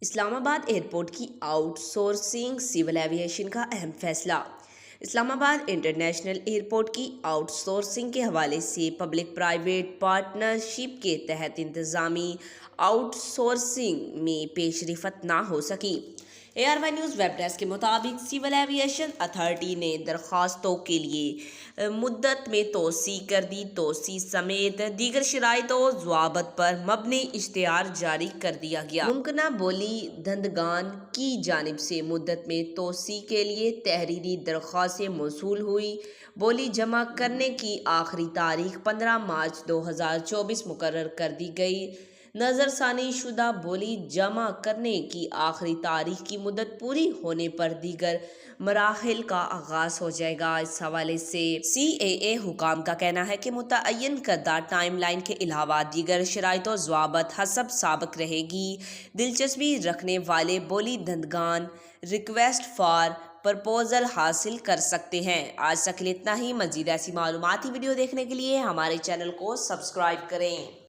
اسلام آباد ایئرپورٹ کی out sourcing civil aviation کا اہم فیصلہ۔ اسلام آباد انٹرنیشنل ایئرپورٹ کی آؤٹ سورسنگ کے حوالے سے پبلک پرائیویٹ پارٹنرشپ کے تحت انتظامی آؤٹ سورسنگ میں پیش رفت نہ ہو سکی۔ ARY نیوز ویب ڈیسک کے مطابق سول ایویشن اتھارٹی نے درخواستوں کے لیے مدت میں توسیع کر دی۔ توسیع سمیت دیگر شرائط و ضوابط پر مبنی اشتہار جاری کر دیا گیا۔ ممکنہ بولی دہندگان کی جانب سے مدت میں توسیع کے لیے تحریری درخواستیں موصول ہوئی۔ بولی جمع کرنے کی آخری تاریخ 15 مارچ 2024 مقرر کر دی گئی۔ نظر ثانی شدہ بولی جمع کرنے کی آخری تاریخ کی مدت پوری ہونے پر دیگر مراحل کا آغاز ہو جائے گا۔ اس حوالے سے CAA حکام کا کہنا ہے کہ متعین کردہ ٹائم لائن کے علاوہ دیگر شرائط و ضوابط حسب سابق رہے گی۔ دلچسپی رکھنے والے بولی دہندگان ریکویسٹ فار پرپوزل حاصل کر سکتے ہیں۔ آج تک کے لیے اتنا ہی۔ مزید ایسی معلوماتی ویڈیو دیکھنے کے لیے ہمارے چینل کو سبسکرائب کریں۔